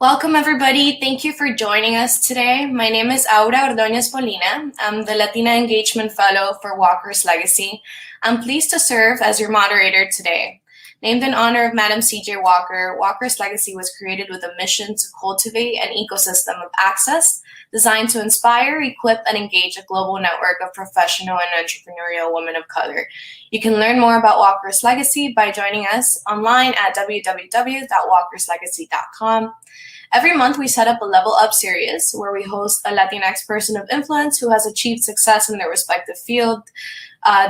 Welcome, everybody. Thank you for joining us today. My name is Aura Ordóñez Molina. I'm the Latina Engagement Fellow for Walker's Legacy. I'm pleased to serve as your moderator today. Named in honor of Madam C.J. Walker, Walker's Legacy was created with a mission to cultivate an ecosystem of access designed to inspire, equip, and engage a global network of professional and entrepreneurial women of color. You can learn more about Walker's Legacy by joining us online at www.walkerslegacy.com. Every month, we set up a Level Up series where we host a Latinx person of influence who has achieved success in their respective field.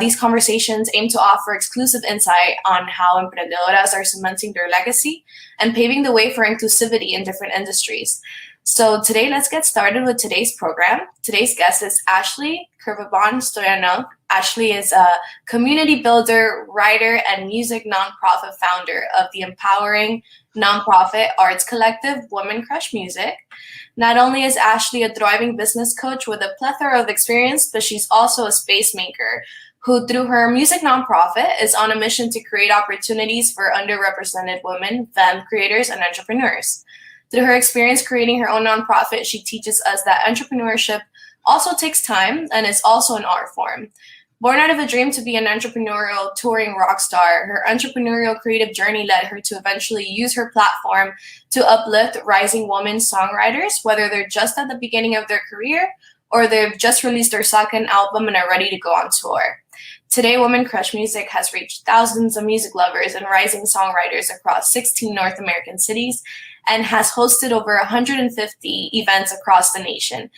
These conversations aim to offer exclusive insight on how emprendedoras are cementing their legacy and paving the way for inclusivity in different industries. So today, let's get started with today's program. Today's guest is Ashley Stoyanov. Ashley is a community builder, writer, and music nonprofit founder of the empowering nonprofit arts collective Women Crush Music. Not only is Ashley a thriving business coach with a plethora of experience, but she's also a space maker who, through her music nonprofit, is on a mission to create opportunities for underrepresented women, femme creators, and entrepreneurs. Through her experience creating her own nonprofit, she teaches us that entrepreneurship also takes time and is also an art form. Born out of a dream to be an entrepreneurial touring rock star, her entrepreneurial creative journey led her to eventually use her platform to uplift rising women songwriters, whether they're just at the beginning of their career or they've just released their second album and are ready to go on tour. Today, Women Crush Music has reached thousands of music lovers and rising songwriters across 16 North American cities and has hosted over 150 events across the nation.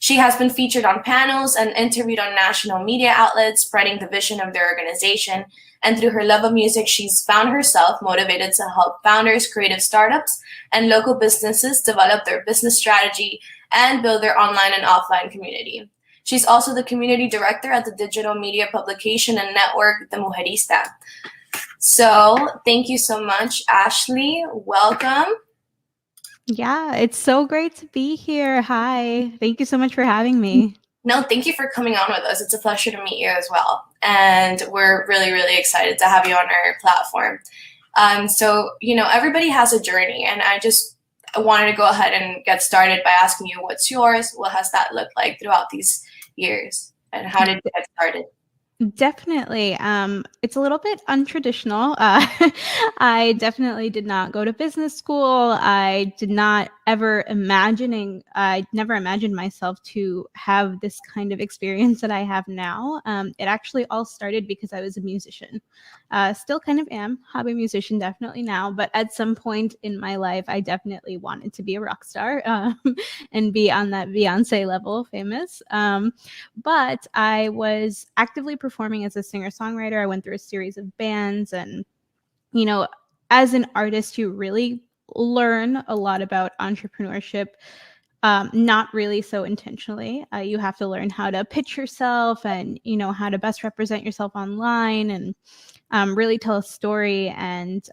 She has been featured on panels and interviewed on national media outlets, spreading the vision of their organization. And through her love of music, she's found herself motivated to help founders, creative startups, and local businesses develop their business strategy and build their online and offline community. She's also the community director at the digital media publication and network, The Mujerista. So thank you so much, Ashley. Welcome. Yeah, it's so great to be here. Hi. Thank you so much for having me. No, thank you for coming on with us. It's a pleasure to meet you as well. And we're really, really excited to have you on our platform. So, everybody has a journey, and I wanted to go ahead and get started by asking you, what's yours? What has that looked like throughout these years? And how did you get started? Definitely. It's a little bit untraditional. I definitely did not go to business school. I never imagined myself to have this kind of experience that I have now. It actually all started because I was a musician. Still kind of am, hobby musician definitely now, but at some point in my life, I definitely wanted to be a rock star and be on that Beyonce level famous. But I was actively performing as a singer-songwriter. I went through a series of bands, and, as an artist, you really learn a lot about entrepreneurship, not really so intentionally. You have to learn how to pitch yourself and, how to best represent yourself online and really tell a story. And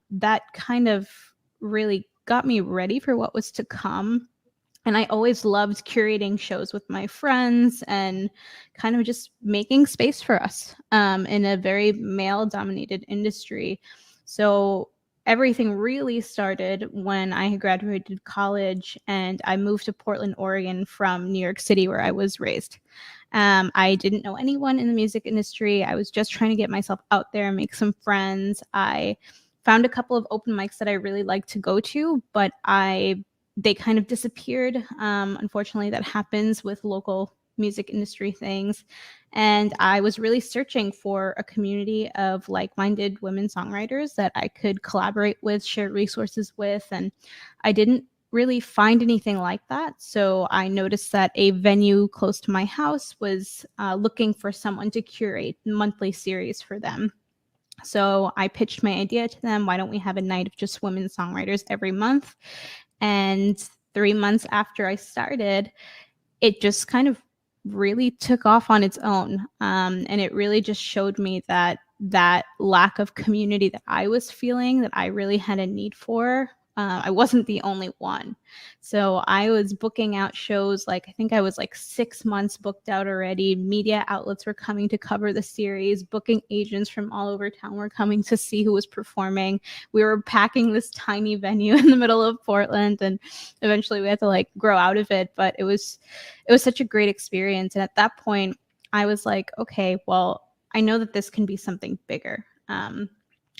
that kind of really got me ready for what was to come. And I always loved curating shows with my friends and kind of just making space for us in a very male-dominated industry. So everything really started when I graduated college and I moved to Portland, Oregon from New York City, where I was raised. I didn't know anyone in the music industry. I was just trying to get myself out there and make some friends. I found a couple of open mics that I really liked to go to, but they kind of disappeared. Unfortunately, that happens with local music industry things. And I was really searching for a community of like-minded women songwriters that I could collaborate with, share resources with. And I didn't really find anything like that. So I noticed that a venue close to my house was looking for someone to curate a monthly series for them. So I pitched my idea to them. Why don't we have a night of just women songwriters every month? And 3 months after I started, it just kind of really took off on its own. And it really just showed me that lack of community that I was feeling, that I really had a need for, I wasn't the only one. So I was booking out shows, like I think I was like 6 months booked out already. Media outlets were coming to cover the series. Booking agents from all over town were coming to see who was performing. We were packing this tiny venue in the middle of Portland, and eventually we had to like grow out of it. But it was such a great experience. And at that point, I was like, okay, well, I know that this can be something bigger.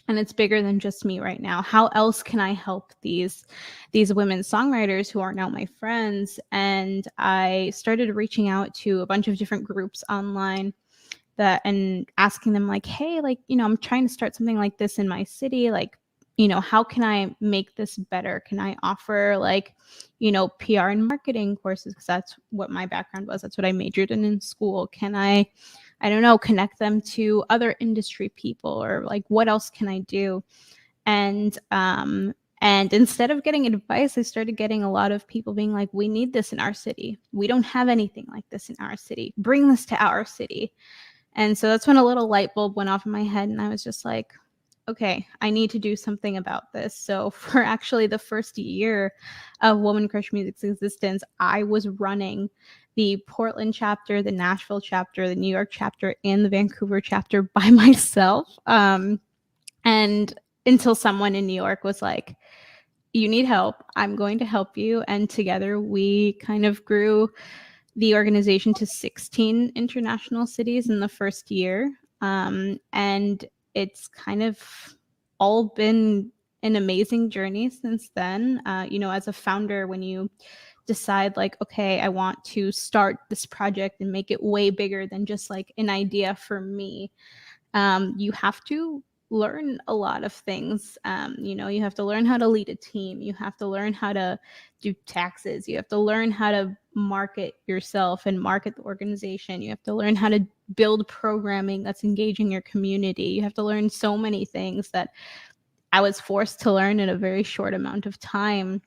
And it's bigger than just me right now. How else can I help these women songwriters who are now my friends? And I started reaching out to a bunch of different groups online and asking them like, hey, like, I'm trying to start something like this in my city. Like, how can I make this better? Can I offer like, PR and marketing courses? Because that's what my background was. That's what I majored in school. Can I don't know, connect them to other industry people, or like, what else can I do? And instead of getting advice, I started getting a lot of people being like, we need this in our city. We don't have anything like this in our city. Bring this to our city. And so that's when a little light bulb went off in my head, and I was just like, okay, I need to do something about this. So for actually the first year of Woman Crush Music's existence, I was running the Portland chapter, the Nashville chapter, the New York chapter, and the Vancouver chapter by myself. And until someone in New York was like, you need help, I'm going to help you. And together we kind of grew the organization to 16 international cities in the first year. And it's kind of all been an amazing journey since then. As a founder, when you decide like, okay, I want to start this project and make it way bigger than just like an idea for me, you have to learn a lot of things. You have to learn how to lead a team. You have to learn how to do taxes. You have to learn how to market yourself and market the organization. You have to learn how to build programming that's engaging your community. You have to learn so many things that I was forced to learn in a very short amount of time.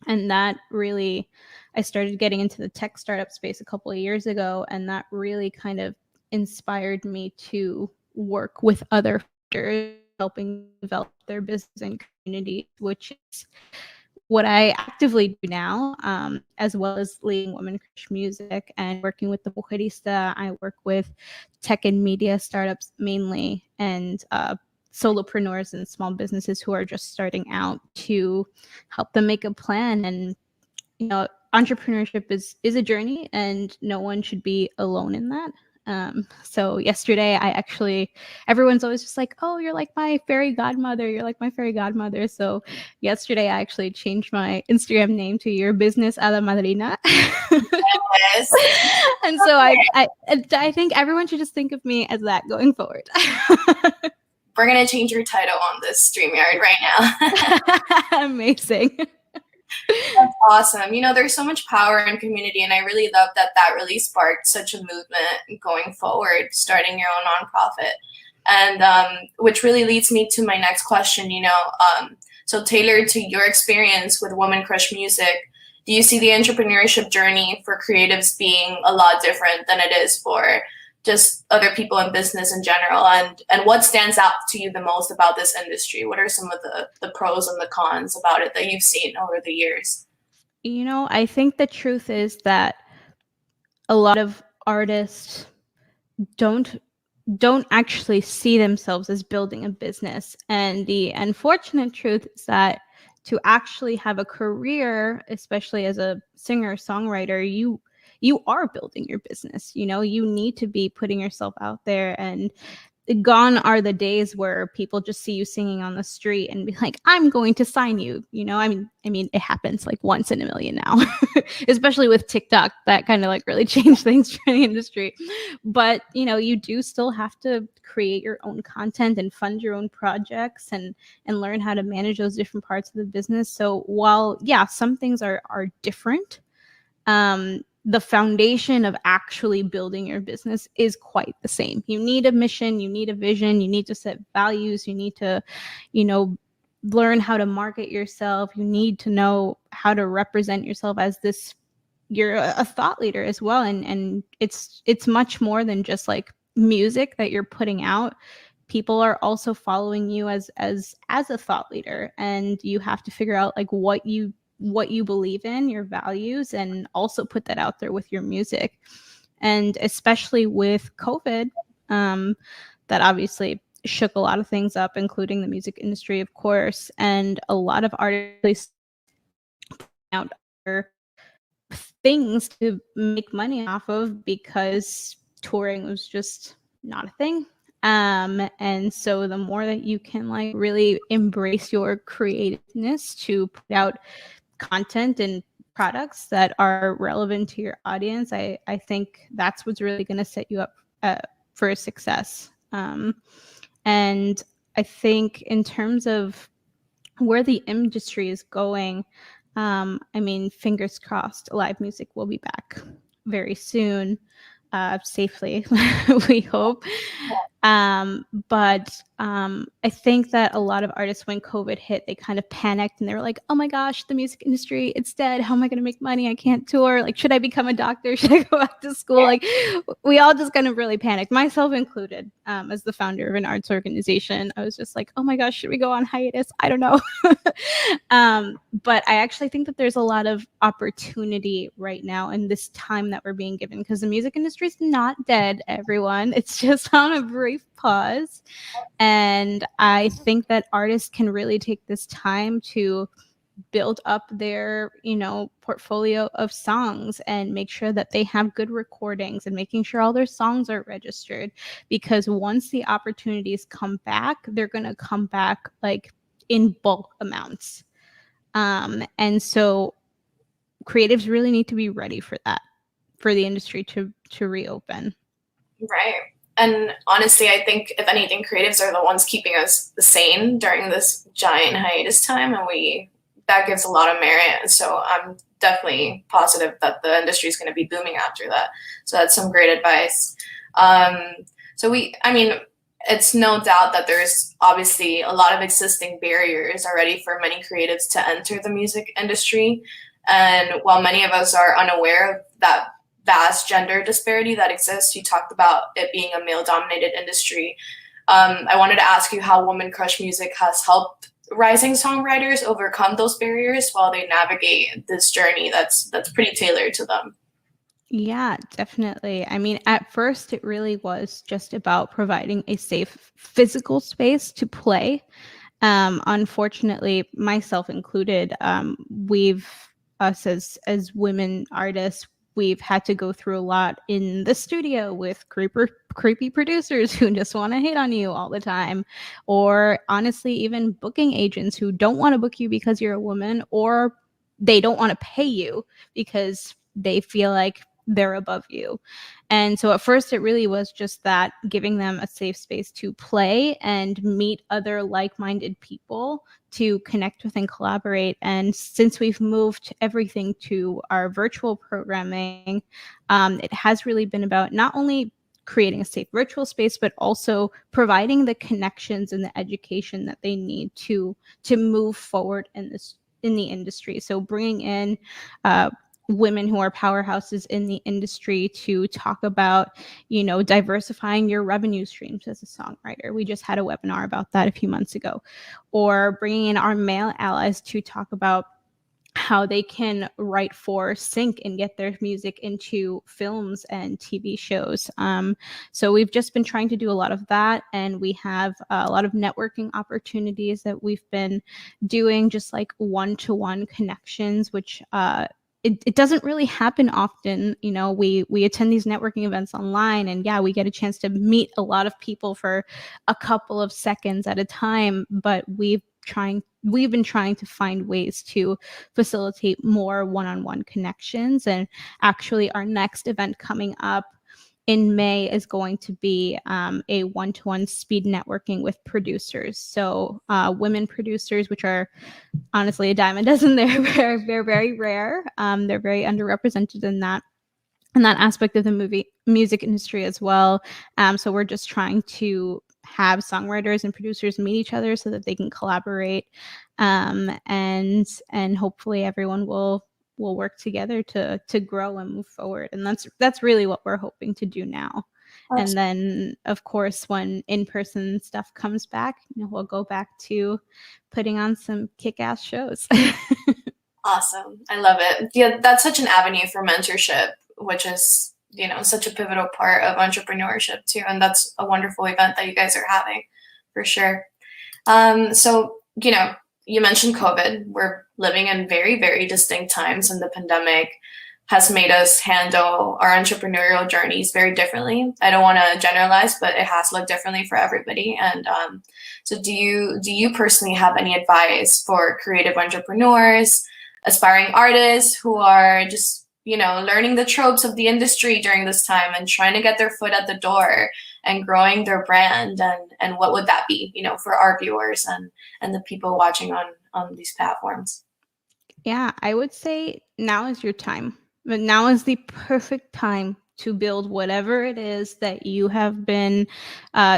And that really, I started getting into the tech startup space a couple of years ago, and that really kind of inspired me to work with other founders, helping develop their business and community, which is what I actively do now, as well as leading Women Crush Music and working with the Mujerista. I work with tech and media startups mainly, and solopreneurs and small businesses who are just starting out, to help them make a plan. And entrepreneurship is a journey, and no one should be alone in that. So yesterday, everyone's always just like, oh, you're like my fairy godmother. You're like my fairy godmother. So yesterday, I actually changed my Instagram name to Your Business a la Madrina. Yes. And so I think everyone should just think of me as that going forward. We're going to change your title on this StreamYard right now. Amazing. That's awesome. There's so much power in community, and I really love that really sparked such a movement going forward, starting your own nonprofit. And which really leads me to my next question, so tailored to your experience with Woman Crush Music, do you see the entrepreneurship journey for creatives being a lot different than it is for just other people in business in general? And what stands out to you the most about this industry? What are some of the pros and the cons about it that you've seen over the years? I think the truth is that a lot of artists don't actually see themselves as building a business. And the unfortunate truth is that to actually have a career, especially as a singer-songwriter, you are building your business. You need to be putting yourself out there, and gone are the days where people just see you singing on the street and be like, I'm going to sign you. I mean, it happens like once in a million now, especially with TikTok. That kind of like really changed things for the industry. But, you do still have to create your own content and fund your own projects, and learn how to manage those different parts of the business. So while, yeah, some things are different, the foundation of actually building your business is quite the same. You need a mission, you need a vision, you need to set values, you need to, learn how to market yourself. You need to know how to represent yourself as this, you're a thought leader as well. And it's much more than just like music that you're putting out. people are also following you as a thought leader, and you have to figure out like what you believe in, your values, and also put that out there with your music. And especially with COVID, that obviously shook a lot of things up, including the music industry, of course, and a lot of artists out other things to make money off of because touring was just not a thing. And so the more that you can like really embrace your creativeness to put out content and products that are relevant to your audience, I think that's what's really going to set you up for success. And I think in terms of where the industry is going, I mean, fingers crossed, live music will be back very soon, safely, we hope. But I think that a lot of artists, when COVID hit, they kind of panicked and they were like, oh my gosh, the music industry, it's dead. How am I going to make money? I can't tour. Like, should I become a doctor? Should I go back to school? Like, we all just kind of really panicked, myself included. As the founder of an arts organization, I was just like, oh my gosh, should we go on hiatus? I don't know. But I actually think that there's a lot of opportunity right now in this time that we're being given, because the music industry is not dead, everyone. It's just on a brief pause. And I think that artists can really take this time to build up their, portfolio of songs and make sure that they have good recordings and making sure all their songs are registered. Because once the opportunities come back, they're going to come back like in bulk amounts. And so creatives really need to be ready for that, for the industry to reopen. Right. And honestly, I think if anything, creatives are the ones keeping us sane during this giant hiatus time, and that gives a lot of merit. And so I'm definitely positive that the industry is going to be booming after that. So that's some great advice. It's no doubt that there's obviously a lot of existing barriers already for many creatives to enter the music industry. And while many of us are unaware of that vast gender disparity that exists, you talked about it being a male-dominated industry. I wanted to ask you how Woman Crush Music has helped rising songwriters overcome those barriers while they navigate this journey that's pretty tailored to them. Yeah, definitely. I mean, at first, it really was just about providing a safe physical space to play. Unfortunately, myself included, us as women artists, we've had to go through a lot in the studio with creepy producers who just want to hit on you all the time, or honestly, even booking agents who don't want to book you because you're a woman, or they don't want to pay you because they feel like they're above you. And so at first it really was just that, giving them a safe space to play and meet other like-minded people to connect with and collaborate. And since we've moved everything to our virtual programming, it has really been about not only creating a safe virtual space, but also providing the connections and the education that they need to move forward in the industry. So bringing in women who are powerhouses in the industry to talk about, diversifying your revenue streams as a songwriter. We just had a webinar about that a few months ago. Or bringing in our male allies to talk about how they can write for sync and get their music into films and TV shows. So we've just been trying to do a lot of that, and we have a lot of networking opportunities that we've been doing, just like one-to-one connections, which it doesn't really happen often. We attend these networking events online, and yeah, we get a chance to meet a lot of people for a couple of seconds at a time, but we've been trying to find ways to facilitate more one-on-one connections. And actually, our next event coming up in May is going to be a one-to-one speed networking with producers. So women producers, which are honestly a dime a dozen. They're very rare. They're very underrepresented in that aspect of the music industry as well. So we're just trying to have songwriters and producers meet each other so that they can collaborate, and hopefully everyone will work together to grow and move forward. And that's really what we're hoping to do now. And then, of course, when in-person stuff comes back, we'll go back to putting on some kick-ass shows. Awesome. I love it. Yeah, that's such an avenue for mentorship, which is, such a pivotal part of entrepreneurship too. And that's a wonderful event that you guys are having for sure. So, you mentioned COVID. We're living in very, very distinct times, and the pandemic has made us handle our entrepreneurial journeys very differently. I don't want to generalize, but it has looked differently for everybody. And so do you personally have any advice for creative entrepreneurs, aspiring artists who are just, learning the tropes of the industry during this time and trying to get their foot at the door and growing their brand? And what would that be, for our viewers and the people watching on these platforms? Yeah, I would say now is your time. But now is the perfect time to build whatever it is that you have been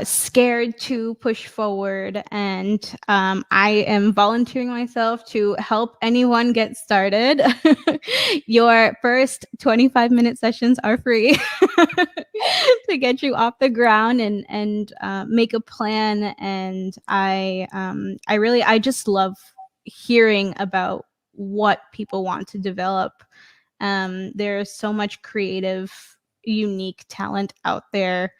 scared to push forward. And I am volunteering myself to help anyone get started. Your first 25-minute sessions are free to get you off the ground and make a plan. And I just love hearing about what people want to develop. There's so much creative, unique talent out there.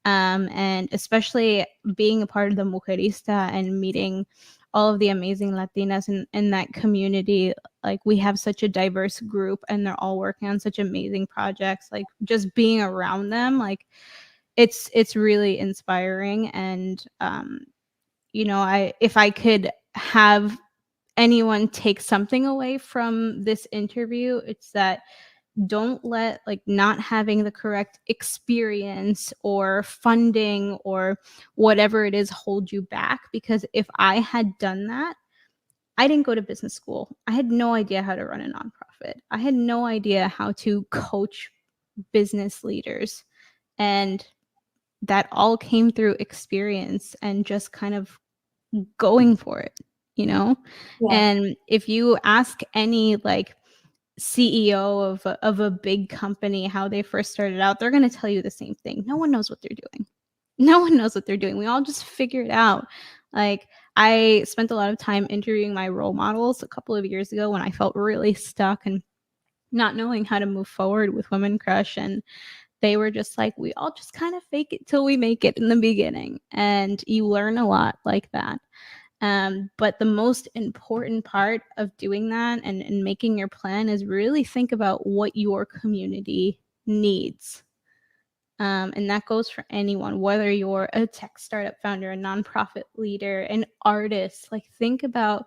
And especially being a part of the Mujerista and meeting all of the amazing Latinas in that community. Like, we have such a diverse group and they're all working on such amazing projects. Like, just being around them, like, it's really inspiring. And if I could have anyone take something away from this interview, it's that don't let not having the correct experience or funding or whatever it is hold you back. Because if I had done that, I didn't go to business school. I had no idea how to run a nonprofit. I had no idea how to coach business leaders. And that all came through experience and just kind of going for it. Yeah. And if you ask any CEO of a big company how they first started out, they're going to tell you the same thing. No one knows what they're doing. No one knows what they're doing. We all just figure it out. I spent a lot of time interviewing my role models a couple of years ago when I felt really stuck and not knowing how to move forward with Women Crush. And they were just like, we all just kind of fake it till we make it in the beginning. And you learn a lot like that. But the most important part of doing that and making your plan is really think about what your community needs. And that goes for anyone, whether you're a tech startup founder, a nonprofit leader, an artist. Think about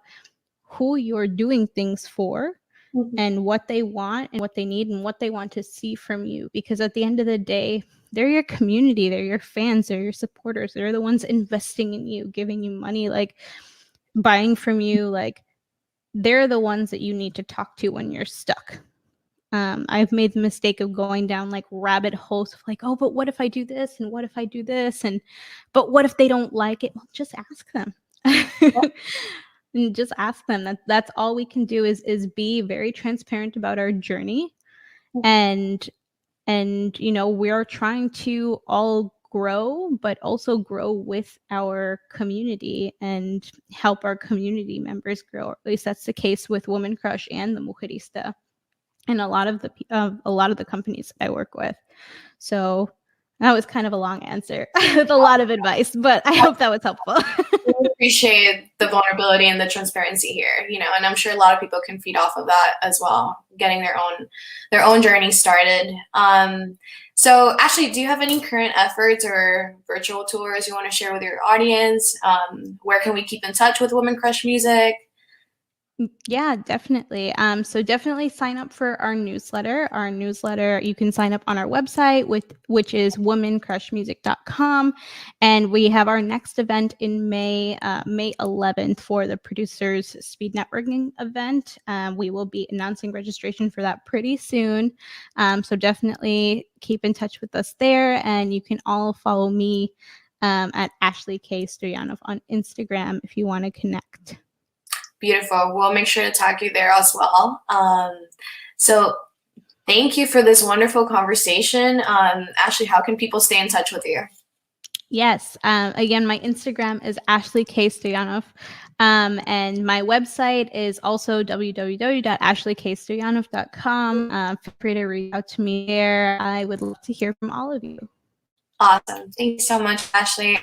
who you're doing things for, mm-hmm. and what they want and what they need and what they want to see from you. Because at the end of the day, they're your community, they're your fans, they're your supporters, they're the ones investing in you, giving you money, buying from you. They're the ones that you need to talk to when you're stuck. I've made the mistake of going down rabbit holes of oh, but what if I do this? And what if I do this? But what if they don't like it? Well, just ask them. And just ask them. That's all we can do is be very transparent about our journey. And we're trying to all grow, but also grow with our community and help our community members grow. Or at least that's the case with Women Crush and the Mujerista and a lot of the companies I work with. So that was kind of a long answer with a lot of advice, but I hope that was helpful. I appreciate the vulnerability and the transparency here, and I'm sure a lot of people can feed off of that as well, getting their own journey started. So Ashley, do you have any current efforts or virtual tours you want to share with your audience? Where can we keep in touch with Women Crush Music? Yeah, definitely. So definitely sign up for our newsletter. Our newsletter, you can sign up on our website, which is womencrushmusic.com. And we have our next event in May 11th for the Producers Speed Networking event. We will be announcing registration for that pretty soon. So definitely keep in touch with us there. And you can all follow me at Ashley K. Stoyanov on Instagram if you want to connect. Beautiful. We'll make sure to tag you there as well. So Thank you for this wonderful conversation. Ashley, how can people stay in touch with you? Yes. Again, my Instagram is Ashley K. Stoyanov. And my website is also www.ashleykstoyanov.com. Feel free to reach out to me there. I would love to hear from all of you. Awesome. Thank you so much, Ashley.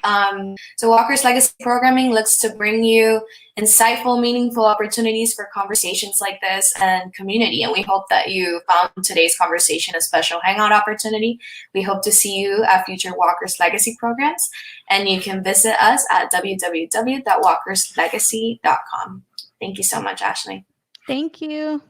So Walker's Legacy Programming looks to bring you insightful, meaningful opportunities for conversations like this and community. And we hope that you found today's conversation a special hangout opportunity. We hope to see you at future Walker's Legacy programs. And you can visit us at www.walkerslegacy.com. Thank you so much, Ashley. Thank you.